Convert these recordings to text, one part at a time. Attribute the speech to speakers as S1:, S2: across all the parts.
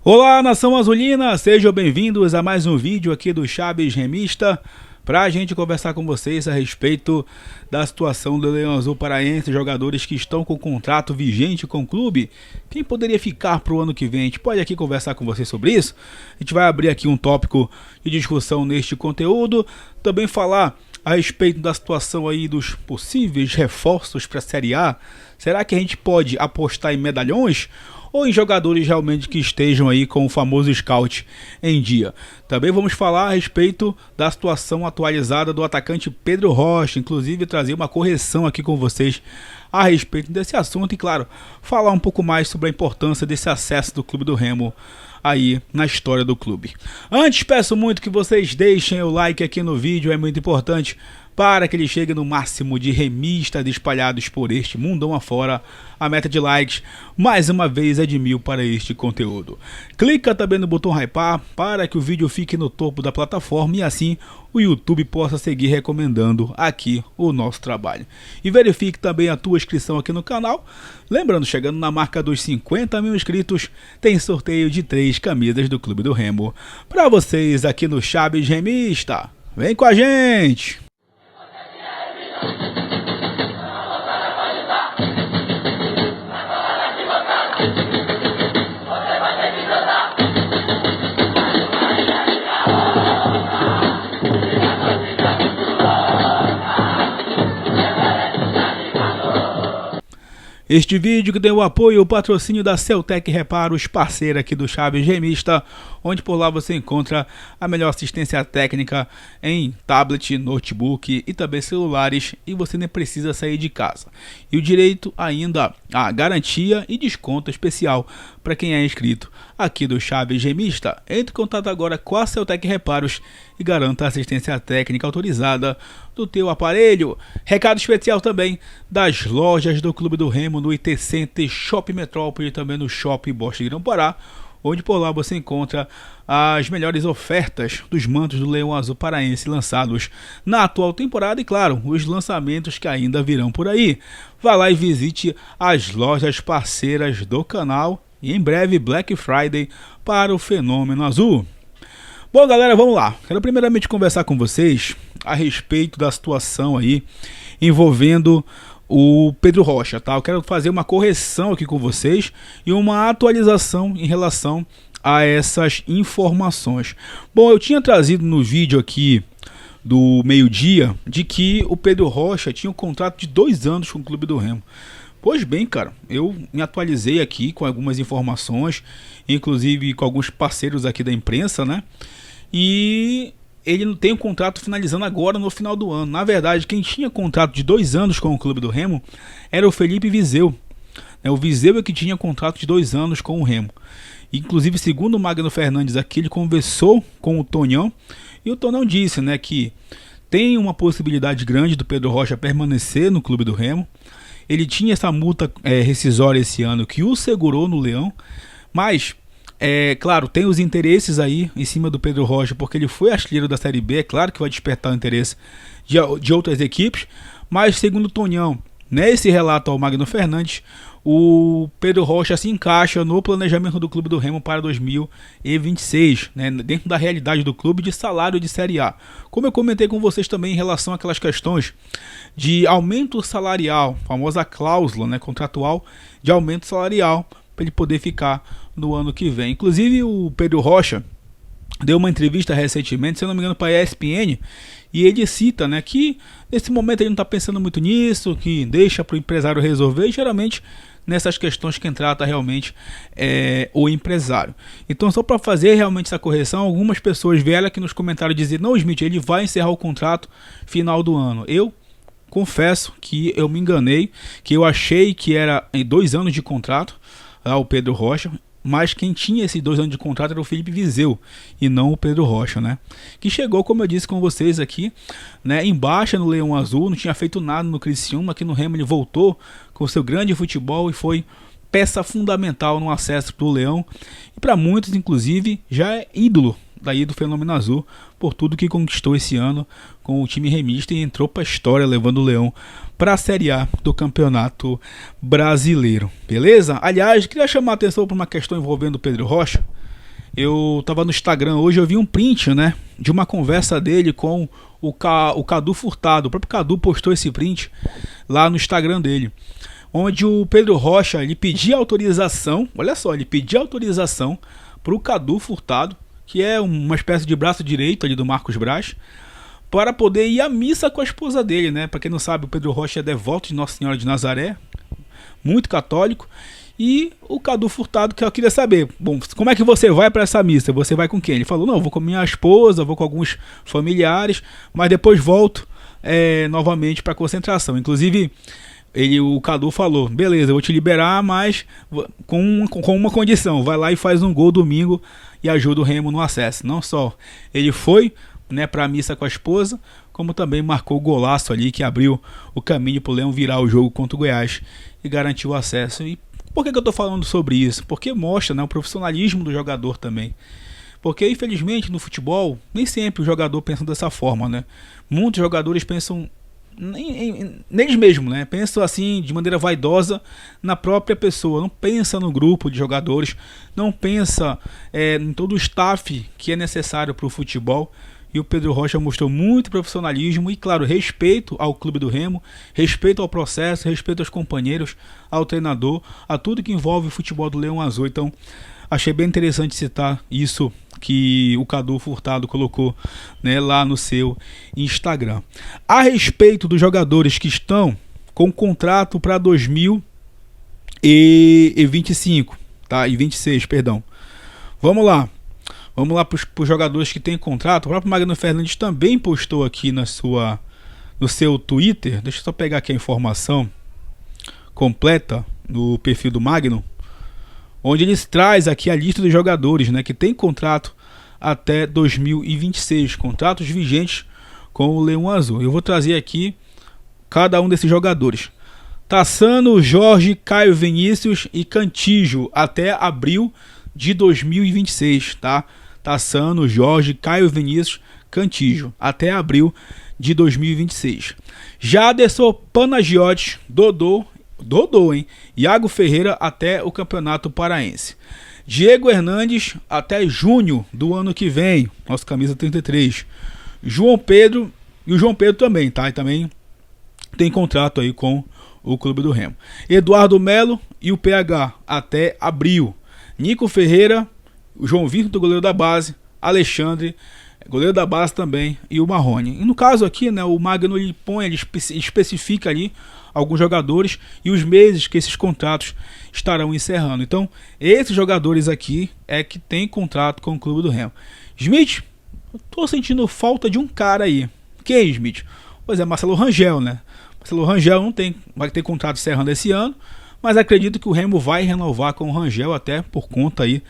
S1: Olá, nação azulina, sejam bem-vindos a mais um vídeo aqui do Chaves Remista, para a gente conversar com vocês a respeito da situação do Leão Azul Paraense, jogadores que estão com contrato vigente com o clube, quem poderia ficar para o ano que vem. A gente pode aqui conversar com vocês sobre isso. A gente vai abrir aqui um tópico de discussão neste conteúdo, também falar a respeito da situação aí dos possíveis reforços para a Série A. Será que a gente pode apostar em medalhões ou em jogadores realmente que estejam aí com o famoso scout em dia? Também vamos falar a respeito da situação atualizada do atacante Pedro Rocha, inclusive trazer uma correção aqui com vocês a respeito desse assunto e, claro, falar um pouco mais sobre a importância desse acesso do Clube do Remo aí na história do clube. Antes, peço muito que vocês deixem o like aqui no vídeo, é muito importante para que ele chegue no máximo de remistas espalhados por este mundão afora. A meta de likes, mais uma vez, é de 1000 para este conteúdo. Clica também no botão hypar para que o vídeo fique no topo da plataforma e assim o YouTube possa seguir recomendando aqui o nosso trabalho. E verifique também a tua inscrição aqui no canal. Lembrando, chegando na marca dos 50 mil inscritos, tem sorteio de 3 camisas do Clube do Remo para vocês aqui no Chaves Remista. Vem com a gente! Este vídeo que tem o apoio e o patrocínio da Celtec Reparos, parceira aqui do Chaves Remista, onde por lá você encontra a melhor assistência técnica em tablet, notebook e também celulares, e você nem precisa sair de casa. E o direito ainda a garantia e desconto especial para quem é inscrito aqui do Chaves Remista. Entre em contato agora com a Celtec Reparos e garanta a assistência técnica autorizada do teu aparelho. Recado especial também das lojas do Clube do Remo no IT Center, Shopping Metrópole e também no Shopping Bosque de Grão-Pará, onde por lá você encontra as melhores ofertas dos mantos do Leão Azul Paraense lançados na atual temporada e, claro, os lançamentos que ainda virão por aí. Vá lá e visite as lojas parceiras do canal e em breve Black Friday para o Fenômeno Azul. Bom, galera, vamos lá. Quero primeiramente conversar com vocês a respeito da situação aí envolvendo o Pedro Rocha, tá? Eu quero fazer uma correção aqui com vocês e uma atualização em relação a essas informações. Bom, eu tinha trazido no vídeo aqui do meio-dia de que o Pedro Rocha tinha um contrato de 2 anos com o Clube do Remo. Pois bem, cara, eu me atualizei aqui com algumas informações, inclusive com alguns parceiros aqui da imprensa, né? E ele não tem um contrato finalizando agora no final do ano. Na verdade, quem tinha contrato de 2 anos com o Clube do Remo era o Felipe Viseu. O Viseu é que tinha contrato de 2 anos com o Remo. Inclusive, segundo o Magno Fernandes aqui, ele conversou com o Tonhão e o Tonhão disse, né, que tem uma possibilidade grande do Pedro Rocha permanecer no Clube do Remo. Ele tinha essa multa rescisória esse ano que o segurou no Leão, mas claro, tem os interesses aí em cima do Pedro Rocha, porque ele foi artilheiro da Série B, é claro que vai despertar o interesse de outras equipes, mas segundo o Tonhão, nesse relato ao Magno Fernandes, o Pedro Rocha se encaixa no planejamento do Clube do Remo para 2026, né, dentro da realidade do clube de salário de Série A. Como eu comentei com vocês também em relação àquelas questões de aumento salarial, famosa cláusula, né, contratual de aumento salarial, para ele poder ficar no ano que vem. Inclusive o Pedro Rocha deu uma entrevista recentemente, se eu não me engano, para a ESPN, e ele cita, né, que nesse momento ele não está pensando muito nisso, que deixa para o empresário resolver, e geralmente nessas questões quem trata realmente é o empresário. Então, só para fazer realmente essa correção, algumas pessoas vieram aqui nos comentários dizer: não, Smith, ele vai encerrar o contrato final do ano. Eu confesso que eu me enganei, que eu achei que era em 2 anos de contrato, o Pedro Rocha, mas quem tinha esses 2 anos de contrato era o Felipe Viseu e não o Pedro Rocha, né? Que chegou, como eu disse com vocês aqui, né, em baixa no Leão Azul, não tinha feito nada no Criciúma, aqui no Remo ele voltou com seu grande futebol e foi peça fundamental no acesso do Leão e para muitos, inclusive, já é ídolo daí do Fenômeno Azul por tudo que conquistou esse ano com o time remista e entrou para a história levando o Leão para a Série A do Campeonato Brasileiro, beleza? Aliás, queria chamar a atenção para uma questão envolvendo o Pedro Rocha, Eu tava no Instagram hoje, eu vi um print, né, de uma conversa dele com o Cadu Furtado. O próprio Cadu postou esse print lá no Instagram dele, onde o Pedro Rocha, ele pedia autorização, olha só, ele pedia autorização pro Cadu Furtado, que é uma espécie de braço direito ali do Marcos Braz, para poder ir à missa com a esposa dele, né? Para quem não sabe, o Pedro Rocha é devoto de Nossa Senhora de Nazaré, muito católico. E o Cadu Furtado, que eu queria saber, bom, como é que você vai para essa missa? Você vai com quem? Ele falou, não, vou com minha esposa, vou com alguns familiares, mas depois volto novamente para concentração. Inclusive, o Cadu falou, beleza, eu vou te liberar, mas com uma condição, vai lá e faz um gol domingo e ajuda o Remo no acesso. Não só ele foi, né, para a missa com a esposa, como também marcou o golaço ali que abriu o caminho para o Leão virar o jogo contra o Goiás e garantiu o acesso. E por que eu estou falando sobre isso? Porque mostra, né, o profissionalismo do jogador também. Porque infelizmente no futebol nem sempre o jogador pensa dessa forma, né? Muitos jogadores pensam neles mesmos, né? Pensam assim de maneira vaidosa na própria pessoa, não pensa no grupo de jogadores, não pensa em todo o staff que é necessário para o futebol. E o Pedro Rocha mostrou muito profissionalismo e, claro, respeito ao clube do Remo, respeito ao processo, respeito aos companheiros, ao treinador, a tudo que envolve o futebol do Leão Azul. Então, achei bem interessante citar isso que o Cadu Furtado colocou, né, lá no seu Instagram. A respeito dos jogadores que estão com contrato para 2025, tá? E 26, perdão. Vamos lá para os jogadores que têm contrato. O próprio Magno Fernandes também postou aqui no seu Twitter. Deixa eu só pegar aqui a informação completa no perfil do Magno, onde eles traz aqui a lista dos jogadores, né, que tem contrato até 2026, contratos vigentes com o Leão Azul. Eu vou trazer aqui cada um desses jogadores. Tassano, Jorge, Caio Vinícius e Cantígio até abril de 2026, tá? Tassano, Jorge, Caio Vinícius, Cantígio até abril de 2026. Jaderson, Panagiotis, Dodô, hein? Iago Ferreira até o Campeonato Paraense. Diego Hernandes até junho do ano que vem, nosso camisa 33. João Pedro, e o João Pedro também, tá? E também tem contrato aí com o Clube do Remo. Eduardo Melo e o PH até abril. Nico Ferreira, o João Vitor, goleiro da base, Alexandre, goleiro da base também, e o Marrone. E no caso aqui, né, o Magno ele especifica ali alguns jogadores e os meses que esses contratos estarão encerrando. Então, esses jogadores aqui é que tem contrato com o Clube do Remo. Smith, eu tô sentindo falta de um cara aí. Quem, Smith? Pois é, Marcelo Rangel, né? Marcelo Rangel vai ter contrato encerrando esse ano, mas acredito que o Remo vai renovar com o Rangel até por conta aí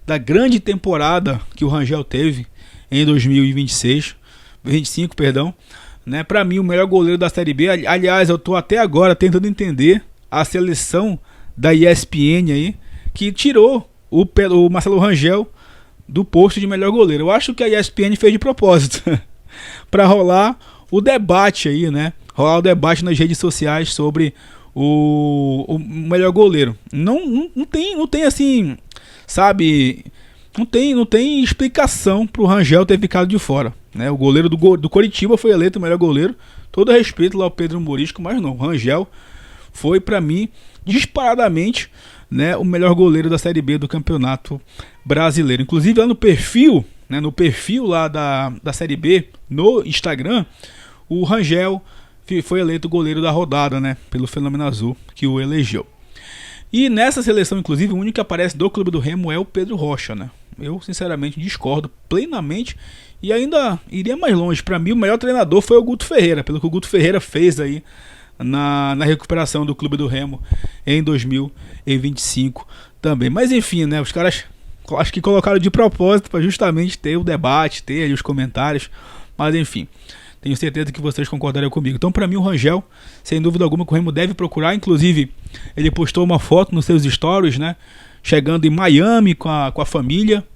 S1: da grande temporada que o Rangel teve em 2025, perdão, né? Para mim o melhor goleiro da Série B. Aliás, eu tô até agora tentando entender a seleção da ESPN aí que tirou o Marcelo Rangel do posto de melhor goleiro. Eu acho que a ESPN fez de propósito para rolar o debate aí, né? Rolar o debate nas redes sociais sobre o melhor goleiro. Não tem assim, sabe, não tem explicação pro Rangel ter ficado de fora, né? O goleiro do Coritiba foi eleito o melhor goleiro, todo respeito lá ao Pedro Morisco, mas não, o Rangel foi para mim disparadamente, né, o melhor goleiro da Série B do Campeonato Brasileiro. Inclusive lá no perfil, né, lá da Série B no Instagram, o Rangel foi eleito o goleiro da rodada, né, pelo Fenômeno Azul que o elegeu. E nessa seleção, inclusive, o único que aparece do Clube do Remo é o Pedro Rocha, né? Eu, sinceramente, discordo plenamente e ainda iria mais longe. Para mim, o melhor treinador foi o Guto Ferreira, pelo que o Guto Ferreira fez aí na recuperação do Clube do Remo em 2025 também. Mas enfim, né? Os caras acho que colocaram de propósito para justamente ter o debate, ter ali os comentários. Mas enfim, tenho certeza que vocês concordariam comigo. Então, para mim, o Rangel, sem dúvida alguma, que o Remo deve procurar. Inclusive, ele postou uma foto nos seus stories, né? Chegando em Miami com a família.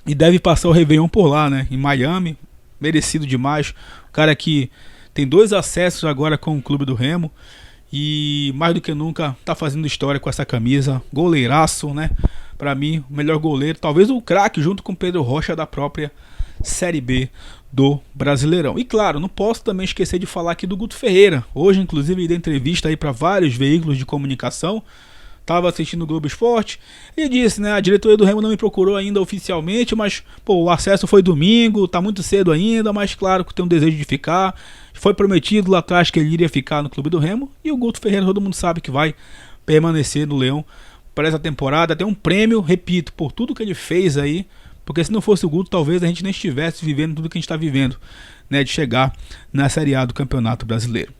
S1: E deve passar o Réveillon por lá, né? Em Miami. Merecido demais. O cara que tem 2 acessos agora com o Clube do Remo. e mais do que nunca tá fazendo história com essa camisa. Goleiraço, né? Pra mim, o melhor goleiro, talvez o craque junto com o Pedro Rocha da própria Série B do Brasileirão. E claro, não posso também esquecer de falar aqui do Guto Ferreira. Hoje, inclusive, ele deu entrevista aí para vários veículos de comunicação. Estava assistindo o Globo Esporte e disse, né, a diretoria do Remo não me procurou ainda oficialmente, mas pô, o acesso foi domingo, tá muito cedo ainda, mas claro que tem um desejo de ficar. Foi prometido lá atrás que ele iria ficar no clube do Remo, e o Guto Ferreira todo mundo sabe que vai permanecer no Leão para essa temporada, até um prêmio, repito, por tudo que ele fez aí, porque se não fosse o Guto, talvez a gente nem estivesse vivendo tudo que a gente está vivendo, né, de chegar na Série A do Campeonato Brasileiro.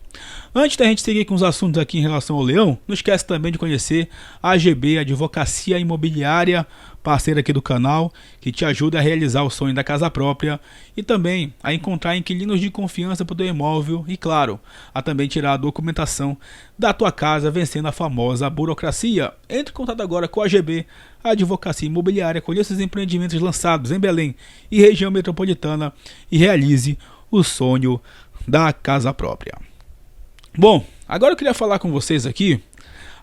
S1: Antes da gente seguir com os assuntos aqui em relação ao Leão, não esquece também de conhecer a AGB, Advocacia Imobiliária, parceira aqui do canal, que te ajuda a realizar o sonho da casa própria e também a encontrar inquilinos de confiança para o teu imóvel e, claro, a também tirar a documentação da tua casa vencendo a famosa burocracia. Entre em contato agora com a AGB, a Advocacia Imobiliária, conheça os empreendimentos lançados em Belém e região metropolitana e realize o sonho da casa própria. Bom, agora eu queria falar com vocês aqui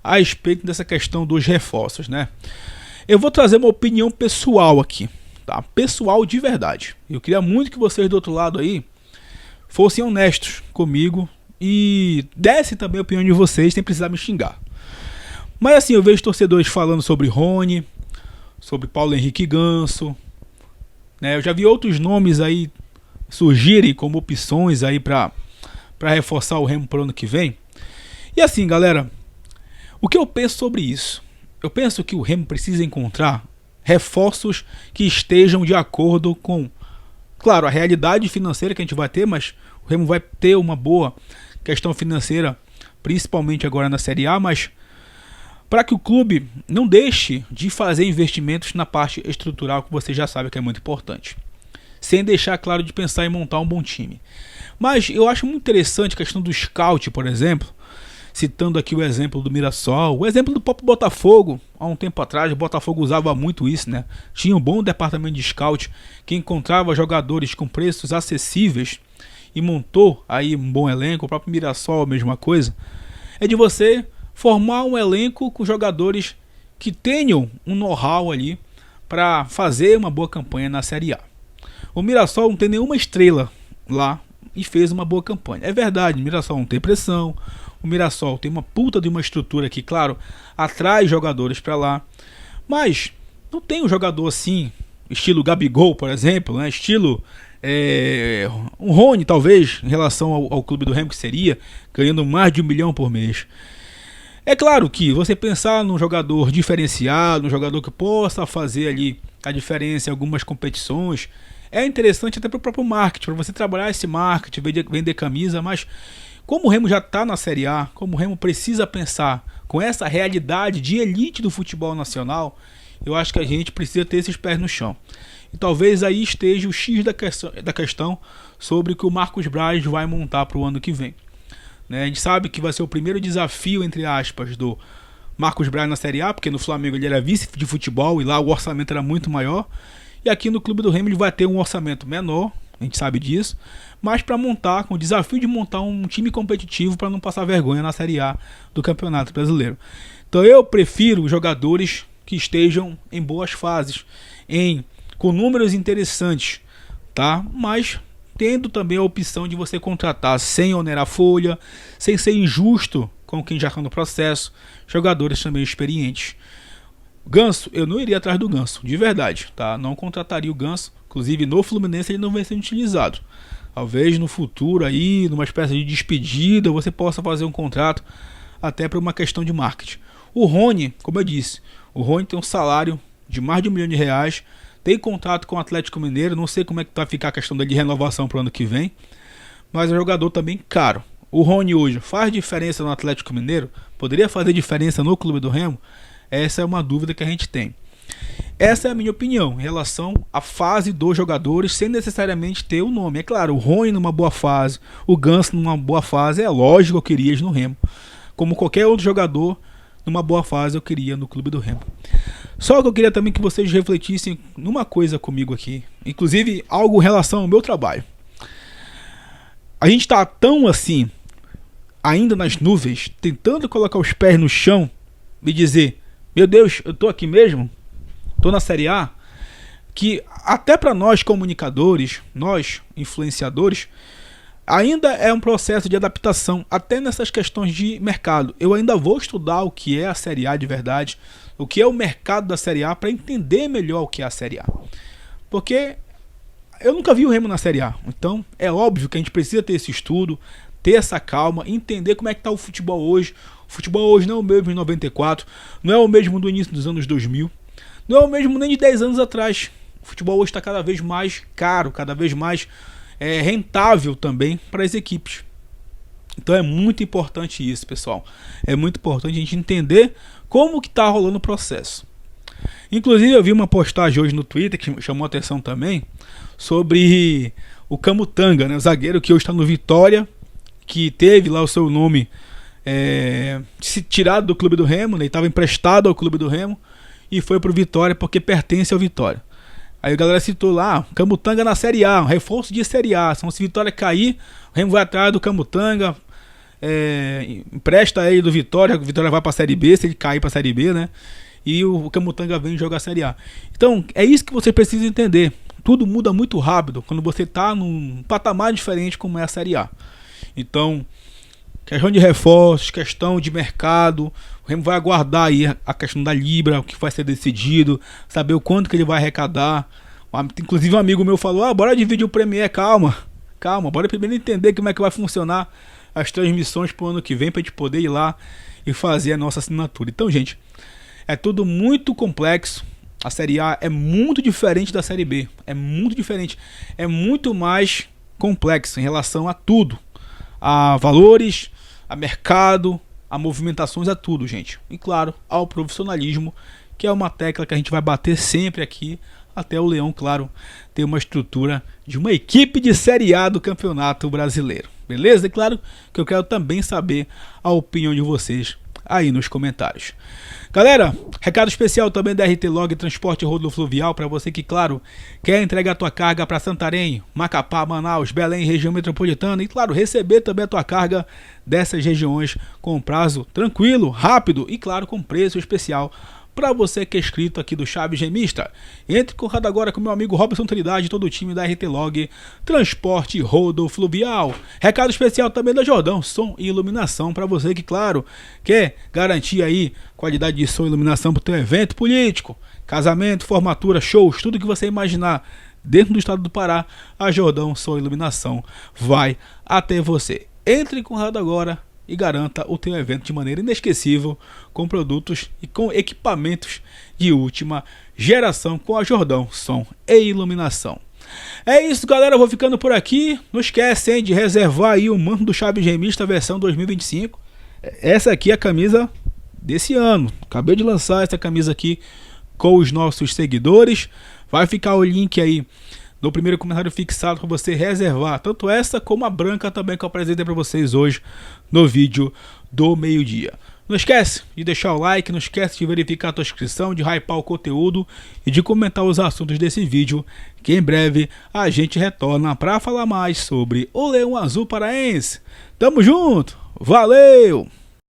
S1: a respeito dessa questão dos reforços, né? Eu vou trazer uma opinião pessoal aqui, tá? Pessoal de verdade. Eu queria muito que vocês do outro lado aí fossem honestos comigo e dessem também a opinião de vocês sem precisar me xingar. Mas assim, eu vejo torcedores falando sobre Rony, sobre Paulo Henrique Ganso, né? Eu já vi outros nomes aí surgirem como opções aí para reforçar o Remo para o ano que vem. E assim, galera, o que eu penso sobre isso? Eu penso que o Remo precisa encontrar reforços que estejam de acordo com, claro, a realidade financeira que a gente vai ter, mas o Remo vai ter uma boa questão financeira, principalmente agora na Série A, mas para que o clube não deixe de fazer investimentos na parte estrutural, que você já sabe que é muito importante, sem deixar, claro, de pensar em montar um bom time. Mas eu acho muito interessante a questão do scout, por exemplo, citando aqui o exemplo do Mirassol, o exemplo do próprio Botafogo. Há um tempo atrás o Botafogo usava muito isso, né? Tinha um bom departamento de scout que encontrava jogadores com preços acessíveis e montou aí um bom elenco. O próprio Mirassol, a mesma coisa. É de você formar um elenco com jogadores que tenham um know-how ali para fazer uma boa campanha na Série A. O Mirassol não tem nenhuma estrela lá e fez uma boa campanha. É verdade, o Mirassol não tem pressão, o Mirassol tem uma puta de uma estrutura que, claro, atrai jogadores para lá, mas não tem um jogador assim, estilo Gabigol, por exemplo, né? Estilo um Rony, talvez, em relação ao clube do Remo, que seria, ganhando mais de 1 milhão por mês. É claro que você pensar num jogador diferenciado, num jogador que possa fazer ali a diferença em algumas competições, é interessante até para o próprio marketing, para você trabalhar esse marketing, vender camisa, mas como o Remo já está na Série A, como o Remo precisa pensar com essa realidade de elite do futebol nacional, eu acho que a gente precisa ter esses pés no chão. E talvez aí esteja o X da questão sobre o que o Marcos Braz vai montar para o ano que vem. Né? A gente sabe que vai ser o primeiro desafio, entre aspas, do Marcos Braz na Série A, porque no Flamengo ele era vice de futebol e lá o orçamento era muito maior. E aqui no clube do Remo ele vai ter um orçamento menor, a gente sabe disso, mas para montar, com o desafio de montar um time competitivo para não passar vergonha na Série A do Campeonato Brasileiro. Então eu prefiro jogadores que estejam em boas fases, com números interessantes, tá? Mas tendo também a opção de você contratar sem onerar a folha, sem ser injusto com quem já está no processo, jogadores também experientes. Ganso, eu não iria atrás do Ganso, de verdade, tá? Não contrataria o Ganso, inclusive no Fluminense ele não vai ser utilizado. Talvez no futuro aí, numa espécie de despedida, você possa fazer um contrato até para uma questão de marketing. O Rony, como eu disse, o Rony tem um salário de mais de R$1 milhão, tem contrato com o Atlético Mineiro, não sei como é que vai ficar a questão dele de renovação para o ano que vem, mas é um jogador também caro. O Rony hoje faz diferença no Atlético Mineiro? Poderia fazer diferença no clube do Remo? Essa é uma dúvida que a gente tem. Essa é a minha opinião em relação à fase dos jogadores, sem necessariamente ter o nome. É claro, o Rony numa boa fase, o Ganso numa boa fase, é lógico que eu queria no Remo. Como qualquer outro jogador, numa boa fase eu queria no clube do Remo. Só que eu queria também que vocês refletissem numa coisa comigo aqui, inclusive algo em relação ao meu trabalho. A gente está tão assim ainda nas nuvens, tentando colocar os pés no chão e dizer, meu Deus, eu tô aqui mesmo? Tô na Série A? Que até para nós comunicadores, nós influenciadores, ainda é um processo de adaptação, até nessas questões de mercado. Eu ainda vou estudar o que é a Série A de verdade, o que é o mercado da Série A, para entender melhor o que é a Série A. Porque eu nunca vi o Remo na Série A, então é óbvio que a gente precisa ter esse estudo, ter essa calma, entender como é que está o futebol hoje. O futebol hoje não é o mesmo de 94, não é o mesmo do início dos anos 2000, não é o mesmo nem de 10 anos atrás. O futebol hoje está cada vez mais caro, cada vez mais rentável também para as equipes. Então é muito importante isso, pessoal. É muito importante a gente entender como que está rolando o processo. Inclusive eu vi uma postagem hoje no Twitter que chamou a atenção também, sobre o Camutanga, né, o zagueiro que hoje está no Vitória, que teve lá o seu nome tirado do clube do Remo, né, ele estava emprestado ao clube do Remo e foi para o Vitória porque pertence ao Vitória. Aí a galera citou lá, Camutanga na Série A, um reforço de Série A. Se o Vitória cair, o Remo vai atrás do Camutanga, empresta ele do Vitória, o Vitória vai para a Série B, se ele cair para a Série B, né? E o Camutanga vem jogar a Série A. Então, é isso que você precisa entender. Tudo muda muito rápido quando você está num patamar diferente como é a Série A. Então, questão de reforços, questão de mercado, o Remo vai aguardar aí a questão da Libra, o que vai ser decidido, saber o quanto que ele vai arrecadar. Inclusive um amigo meu falou, bora dividir o Premier, calma, bora primeiro entender como é que vai funcionar as transmissões pro ano que vem, pra gente poder ir lá e fazer a nossa assinatura. Então, gente, é tudo muito complexo. A Série A é muito diferente da Série B, é muito diferente, é muito mais complexo em relação a tudo, a valores, a mercado, a movimentações, a tudo, gente. E claro, ao profissionalismo, que é uma tecla que a gente vai bater sempre aqui, até o Leão, claro, ter uma estrutura de uma equipe de Série A do Campeonato Brasileiro. Beleza? E claro que eu quero também saber a opinião de vocês aí nos comentários. Galera, recado especial também da RT Log Transporte Rodofluvial para você que, claro, quer entregar a tua carga para Santarém, Macapá, Manaus, Belém, região metropolitana e, claro, receber também a tua carga dessas regiões com prazo tranquilo, rápido e, claro, com preço especial para você que é inscrito aqui do Chaves Gemista. Entre em contato agora com meu amigo Robson Trindade e todo o time da RT Log Transporte Rodofluvial. Recado especial também da Jordão Som e Iluminação para você que, claro, quer garantir aí qualidade de som e iluminação para o teu evento político, casamento, formatura, shows, tudo que você imaginar dentro do estado do Pará, a Jordão Som e Iluminação vai até você. Entre em contato agora e garanta o teu evento de maneira inesquecível com produtos e com equipamentos de última geração com a Jordão Som e Iluminação. É isso, galera, eu vou ficando por aqui. Não esquece, hein, de reservar aí o manto do Chaves Gemista versão 2025. Essa aqui é a camisa desse ano. Acabei de lançar essa camisa aqui com os nossos seguidores. Vai ficar o link aí no primeiro comentário fixado para você reservar tanto essa como a branca também que eu apresentei para vocês hoje no vídeo do meio-dia. Não esquece de deixar o like, não esquece de verificar a tua inscrição, de hypar o conteúdo e de comentar os assuntos desse vídeo, que em breve a gente retorna para falar mais sobre o Leão Azul Paraense. Tamo junto, valeu!